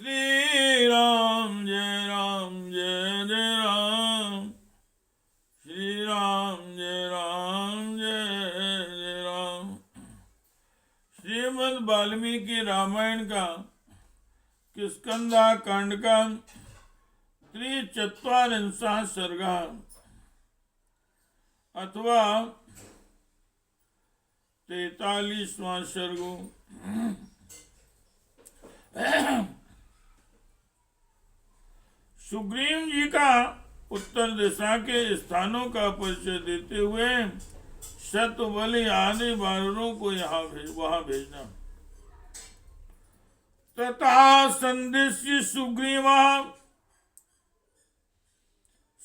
श्री राम जय जय राम। श्री राम जय जय राम। श्रीमद् वाल्मीकि रामायण का किष्किंधा कांड का 43वां सर्ग अथवा 43वां सर्ग। सुग्रीव जी का उत्तर दिशा के स्थानों का परिचय देते हुए शतबली आदि वानरों को वहां भेजना। तथा संदिश्य सुग्रीवा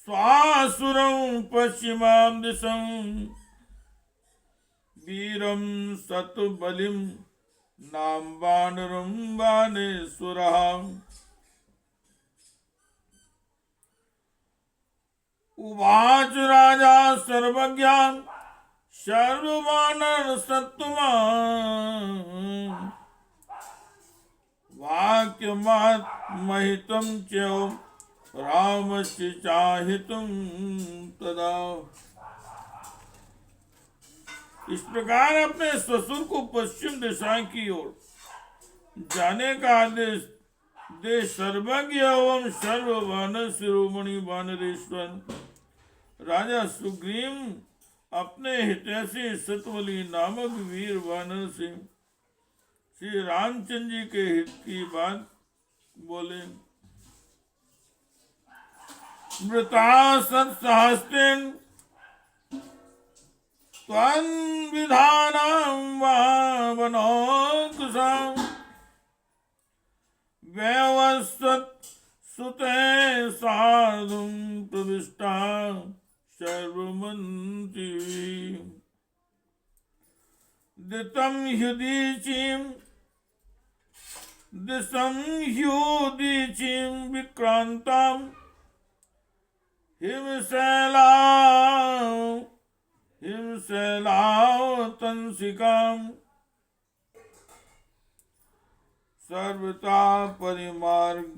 स्वासुरं पश्चिमां दिशं वीरं शतबलिं नाम वानरं वानेश्वरः। उवाच राजा सर्वज्ञ सर्ववानर सत्तमा वाक्यमात् महितं च रामस्य चाहितं तदा। इस प्रकार अपने ससुर को पश्चिम दिशा की ओर जाने का आदेश दे सर्वज्ञ एवं सर्व वानर शिरोमणि वानरेश्वर राजा सुग्रीव अपने हितैषी शतबली नामक वीर वानर से श्री रामचंद्र जी के हित की बात बोले। मृता सत्सहस्रेण त्वन्विधानां वनौकसां व्यवस्वत् सुते सार्धं प्रविष्टा सर्वमन्त्री। दितं ह्युदीचीं विक्रान्तां हिमशैलावतंसिकां सर्वता परिमार्गं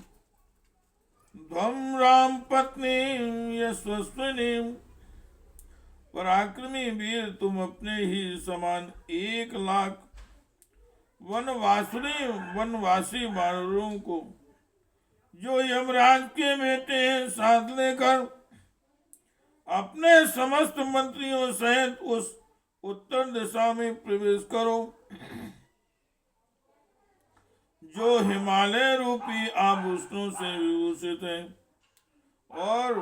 राम पत्नी यशस्विनीं। पराक्रमी वीर, तुम अपने ही समान 1,00,000 वनवासी वानरों को जो यमराज के बेटे हैं साथ लेकर अपने समस्त मंत्रियों सहित उस उत्तर दिशा में प्रवेश करो जो हिमालय रूपी आभूषणों से विभूषित है, और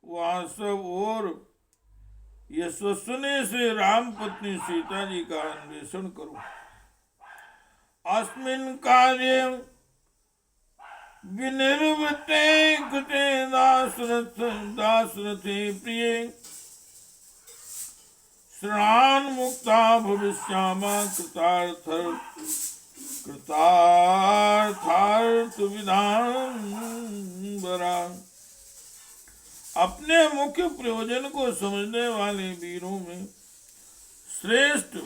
वहां सब और यशस्विनी से राम पत्नी सीता जी का अन्वेषण करो। अस्मिन् कार्ये विनिर्वृत्ते कृते दासरथे प्रिये श्रान्मुक्ता भविष्यामा कृतार्थार्थविधानबरा। अपने मुख्य प्रयोजन को समझने वाले वीरों में श्रेष्ठ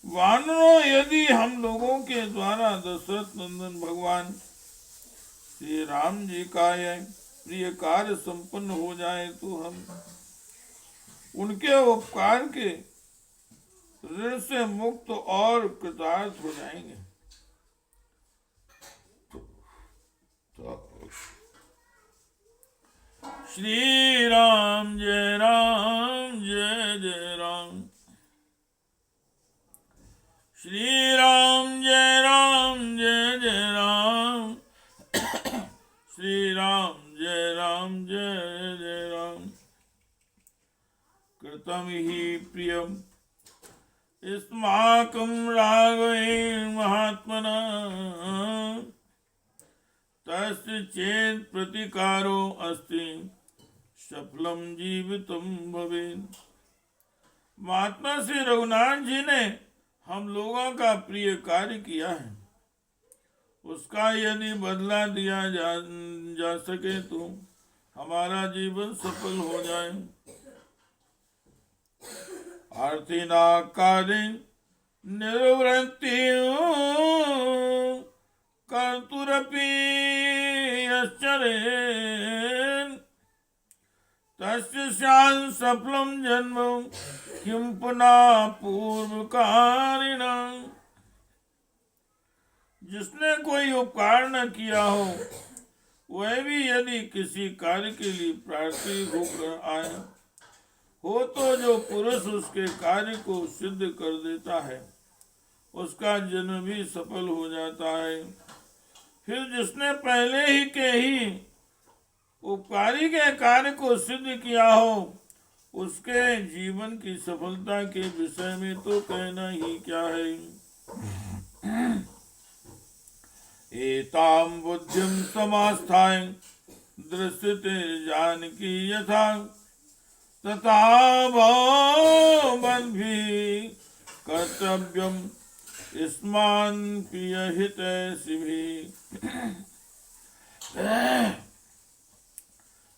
वानरों, यदि हम लोगों के द्वारा दशरथ नंदन भगवान श्री राम जी का यह प्रिय कार्य संपन्न हो जाए तो हम उनके उपकार के ऋण से मुक्त और कृतार्थ हो जाएंगे। श्री राम जय जय राम। श्री राम जय जय राम। श्री राम जय जय राम। कृतं हि प्रियं अस्माकं राघवेण महात्मना तस्य चेत् प्रतिकारो अस्ति सफलं जीवितं भवेत्। महात्मा श्री रघुनाथ जी ने हम लोगों का प्रिय कार्य किया है, उसका यदि बदला दिया जा सके तो हमारा जीवन सफल हो जाए। आर्थिना कार्य निर्वृत्ति कर पुनरपि यश्चरेन् तस्य स्यात् सफलं जन्म किं पुनः पूर्वकारिणं। जिसने कोई उपकार न किया हो वह भी यदि किसी कार्य के लिए प्रार्थी होकर आया हो तो जो पुरुष उसके कार्य को सिद्ध कर देता है उसका जन्म भी सफल हो जाता है। फिर जिसने पहले ही के ही उपकारी के कार्य को सिद्ध किया हो उसके जीवन की सफलता के विषय में तो कहना ही क्या है। एताम बुद्धिम समास्थाय दृश्यते जानकी यथा तथा भवद्भिः कर्तव्यम स्मान प्रिय हितैषिभिः।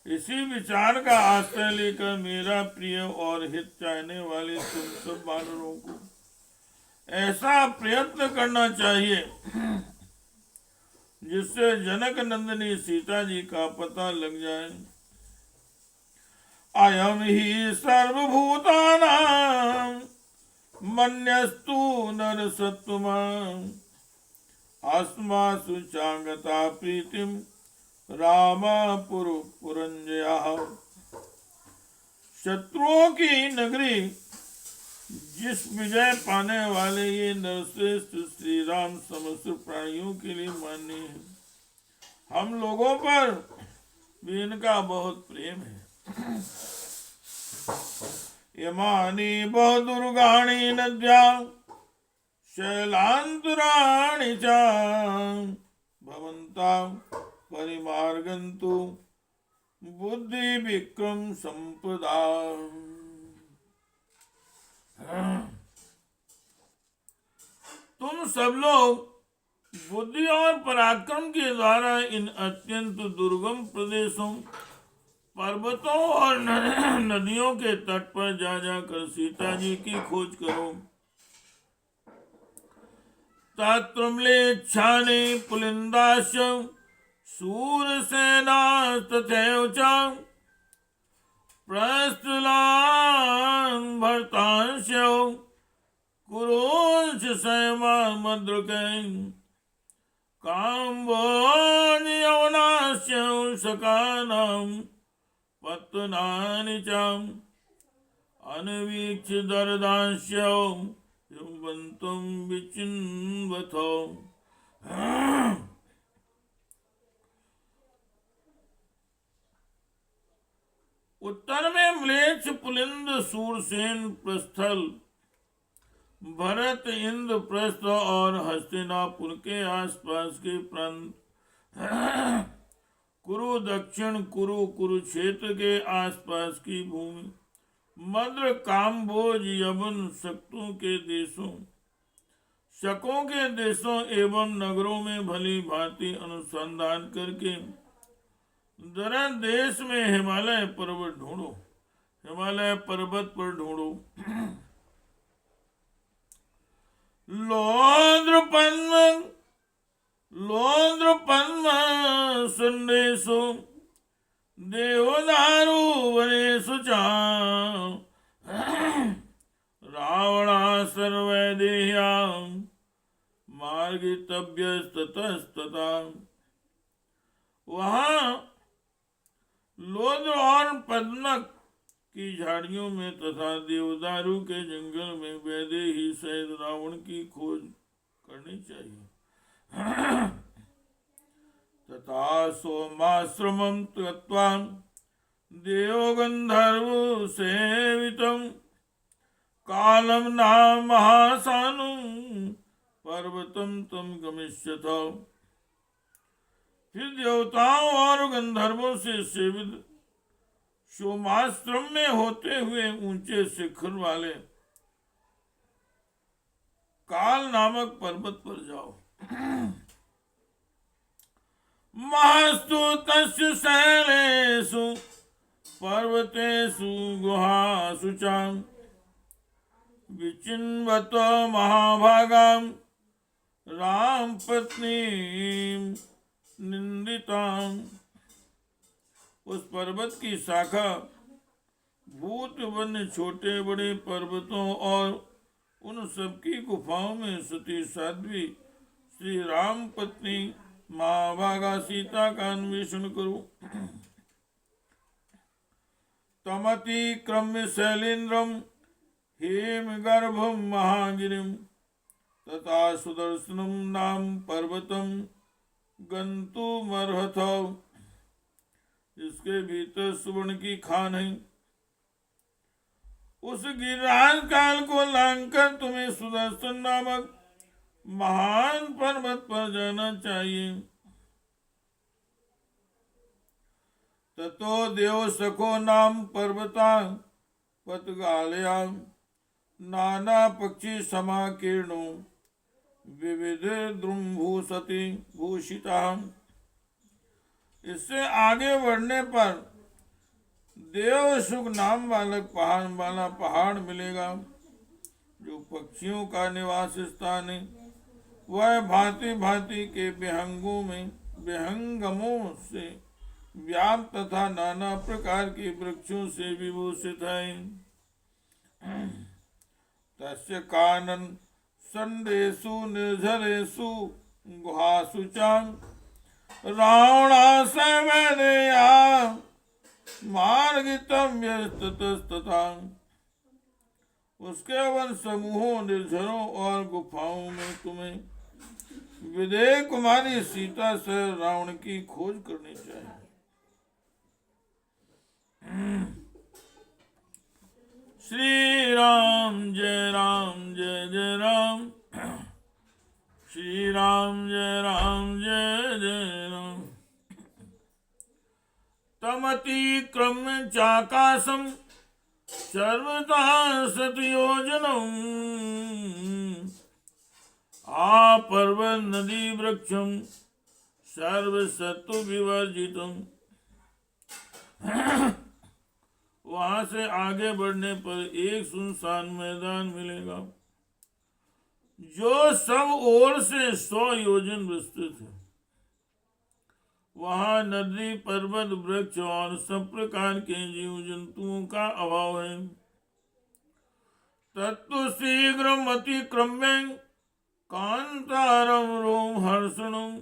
इसी विचार का आश्रय लेकर मेरा प्रिय और हित चाहने वाले तुम सब वानरों को ऐसा प्रयत्न करना चाहिए जिससे जनक नंदिनी सीता जी का पता लग जाए। अयम ही सर्वभूतानां मन्यस्तु नरसत्तमा अस्मासु चांगता प्रीतिम रामापुरंजया। शत्रुओं की नगरी जिस विजय पाने वाले ये नरश्रेष्ठ श्री राम समस्त प्राणियों के लिए मान्य है। हम लोगों पर भी इनका बहुत प्रेम है। यमानी बहुदुर्गाणि नद्या शैलान्तराणि च भवन्तां परिमार्गन्तु बुद्धि विक्रम संपदा। तुम सब लोग बुद्धि और पराक्रम के द्वारा इन अत्यंत दुर्गम प्रदेशों पर्वतों और नदियों के तट पर जा जाकर सीता जी की खोज करो। तत्रम्लेच्छानि पुलिन्दाश्च शूरसेनास्तथैव च प्रस्थलान् भर्तांश्च कुरुंश्च सैमामद्रुकैः काम्बोजयवनाश्च शकानां पत्तनानि च अनवीक्ष्य दर्दांश्च युवन्तं विचिन्वथो। उत्तर में म्लेच्छ पुलिंद सूरसेन प्रस्थल भरत इंद्रप्रस्थ और हस्तिनापुर के आसपास के प्रांत कुरु दक्षिण कुरुक्षेत्र के आसपास की भूमि मद्र काम्बोज यवन शकों के देशों एवं नगरों में भली भांति अनुसंधान करके दरन देश में हिमालय पर्वत पर ढूंढो। लोन्द्र पद्म सुंदेशु देवदारु वनेषु च रावणा सर्वैदेह्यां मार्गितव्यस्ततस्तता। वहाँ लोद्र और पद्मक की झाड़ियों में तथा देवदारू के जंगल में वैदेही सहित रावण की खोज करनी चाहिए। तथा सोमाश्रमं त्यक्त्वा देवगंधर्व सेवितं कालं नाम महासानुं पर्वतं तम गमिष्यथ। फिर देवताओं और गंधर्वों से सेवित सोमाश्रम में होते हुए ऊंचे शिखर वाले काल नामक पर्वत पर जाओ। महस्तु तस्य शैलेषु पर्वतेषु गुहासु च विचिन्वतो महाभागां राम पत्नीं निंदिता। उस पर्वत की शाखा भूत वन्य छोटे बड़े पर्वतों और उन सबकी गुफाओं में सती साध्वी श्री राम पत्नी महाभागा सीता का अन्वेषण करो। तमतिक्रम्य शैलेन्द्रम हेम गर्भम महागिरिम तथा सुदर्शनम नाम पर्वतम गंतुमर्हथ। इसके भीतर सुवर्ण की खान है। उस गिरिराज काल को लांघकर तुम्हें सुदर्शन नामक महान पर्वत पर जाना चाहिए। ततो देव सखो नाम पर्वता पतगालया नाना पक्षी समाकीर्णो विविध द्रुमभूषति भूषिता। इससे आगे बढ़ने पर देव सुख नाम वाला पहाड़ मिलेगा जो पक्षियों का निवास स्थान है। वह भांति भांति के विहंगमों से व्याप्त तथा नाना प्रकार के वृक्षों से विभूषित है। तस्य कानन संडेषु निर्झरेषु गुहासु च रावणासवनया मार्गितम यस्ततस्तथा। उसके वन समूहों निर्झरों और गुफाओं में तुम्हें विदेह कुमारी सीता से रावण की खोज करनी चाहिए। श्री राम जय जय राम। श्री राम जय जय राम। तमतिक्रम्य चाकाशम सर्वदा शतयोजनम् आपर्वत नदी वृक्षम सर्वशत्रु विवर्जितम्। वहां से आगे बढ़ने पर एक सुनसान मैदान मिलेगा जो सब ओर से 100 योजन विस्तृत है। वहां नदी पर्वत वृक्ष और सब प्रकार के जीव जंतुओं का अभाव है। तत्व शीघ्र अतिक्रम्य कांतारम रोम हर्षणम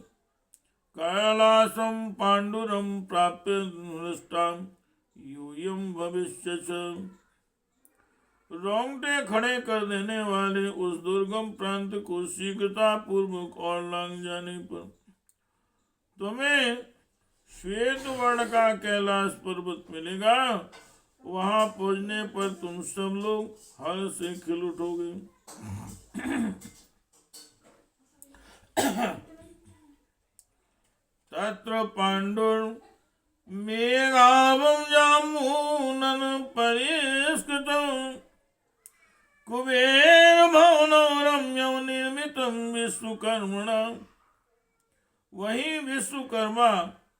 कैलासम पांडुरम प्राप्य हृष्टाम यूयम भविष्य। रोंगटे खड़े कर देने वाले उस दुर्गम प्रांत को शीघ्रता पूर्वक और लांघ जाने पर तुम्हें श्वेत वर्ण का कैलाश पर्वत मिलेगा। वहां पहुंचने पर तुम सब लोग हर्ष से खिल उठोगे। तत्र पांडुर मेघाभं जामूनन परिष्कृतं कुबेर भवनं रम्यं निर्मितं विश्वकर्मणा। वही विश्वकर्मा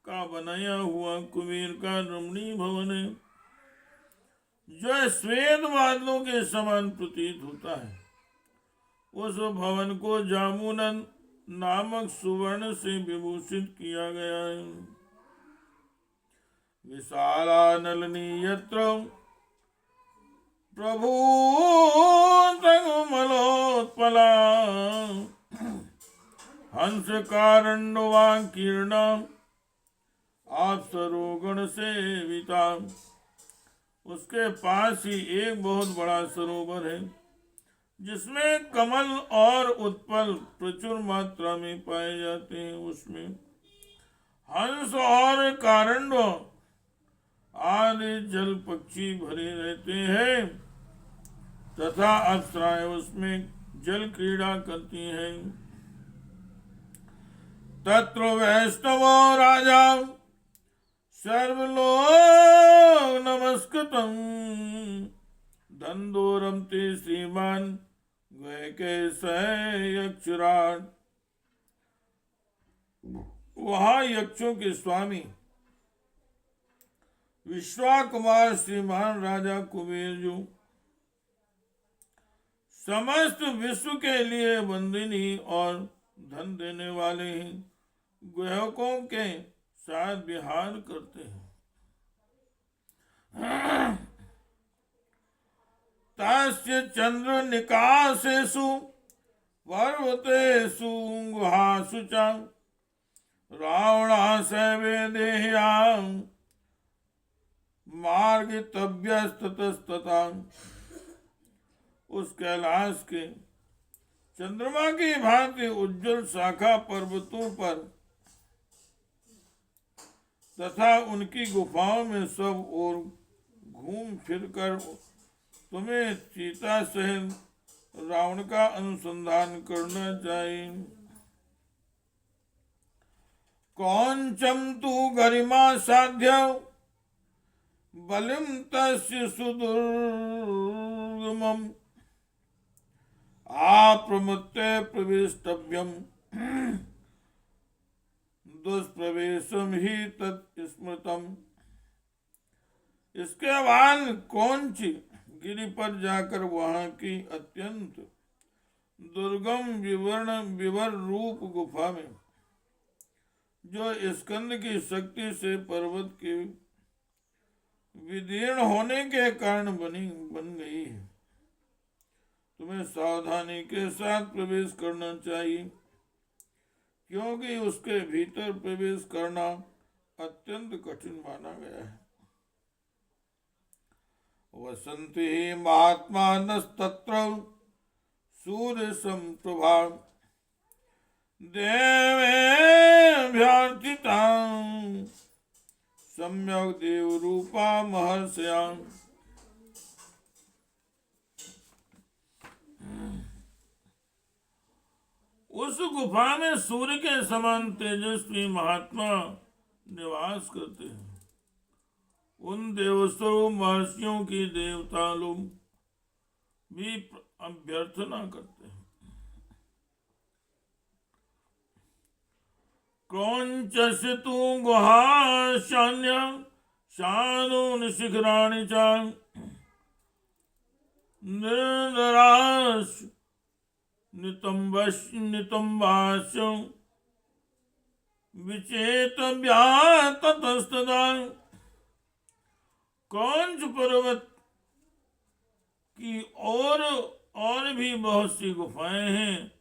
का बनाया हुआ कुबेर का रमणीय भवन है जो श्वेत बादलों के समान प्रतीत होता है। उस भवन को जामुनन नामक सुवर्ण से विभूषित किया गया है। विशालानलनी यत्र प्रभु मलोत्पला हंस कारण्यवाकीर्ण अप्सरोगण सेविता। उसके पास ही एक बहुत बड़ा सरोवर है जिसमें कमल और उत्पल प्रचुर मात्रा में पाए जाते हैं। उसमें हंस और कारण्य आदि जल पक्षी भरे रहते हैं तथा अप्सराएं उसमें जल क्रीड़ा करती हैं। तत्र वैष्णवो राजा सर्वलोक नमस्कृतं धन्दोरमते श्रीमान यक्षराट। वहां यक्षों के स्वामी विश्वाकुमार श्रीमान राजा कुबेर जो समस्त विश्व के लिए वंदनीय और धन देने वाले हैं गुहकों के साथ विहार करते हैं। तस्य चंद्र निकासेषु पर्वतेषु गुहासु च रावणाशैवे देह्यां मार्गितव्यस्ततस्तथा। उस कैलाश के चंद्रमा की भांति उज्जवल शाखा पर्वतों पर तथा उनकी गुफाओं में सब ओर घूम फिर कर तुम्हें सीता सहित रावण का अनुसंधान करना चाहिए। कौंचम तु गरिमा साध्य बलिम तस्य सुदुर्गमम् आप्रमुत्य प्रवेष्टव्यम दुष्प्रवेशम ही तत्स्मृतम। इसके बाद कौंच गिरि पर जाकर वहां की अत्यंत दुर्गम विवर रूप गुफा में, जो स्कंद की शक्ति से पर्वत के विदीर्ण होने के कारण बन गई है, तुम्हें सावधानी के साथ प्रवेश करना चाहिए, क्योंकि उसके भीतर प्रवेश करना अत्यंत कठिन माना गया है। वसंति महात्मानस्तत्र सूर्य संप्रभा देवेभ्यर्थिता सम्यक देव रूपा महर्षया। उस गुफा में सूर्य के समान तेजस्वी महात्मा निवास करते हैं। उन देवस्वरूप महर्षियों की देवता लोग भी अभ्यर्थना करते हैं। क्रौंचस्य तु गुहा शान्य शानून शिखराणि च निर्दराश नितंबाश्च विचेतव्या ततस्तदा। कौंच पर्वत की और भी बहुत सी गुफाएं हैं।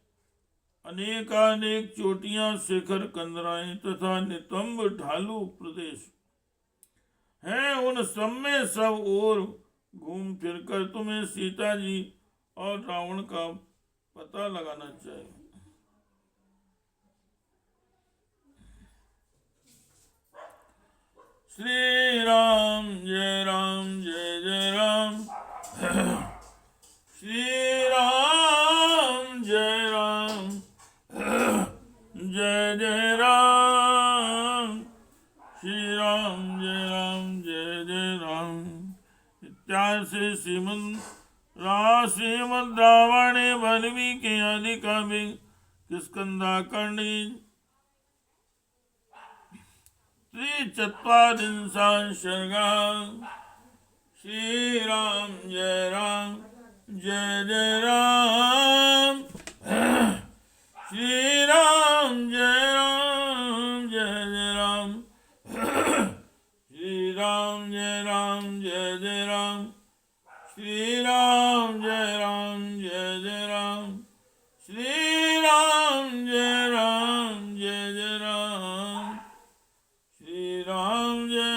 अनेकानेक चोटियां, शिखर, कंदराएं तथा नितंब ढालू प्रदेश हैं। उन सब में सब ओर घूम फिरकर तुम्हें सीता जी और रावण का पता लगाना चाहिए। श्री राम जय जय राम। श्री राम जय जय राम। श्री राम जय राम। इत्यादि श्रीमद् रामायणे वाल्मीकि आदि काव्ये किष्किन्धाकाण्डे त्रिचत्वारिंशः सर्गः। श्री राम जय जय राम। श्री राम जय जय राम। श्री राम जय जय राम। श्री राम जय जय राम। श्री राम जय जय राम। श्री राम जय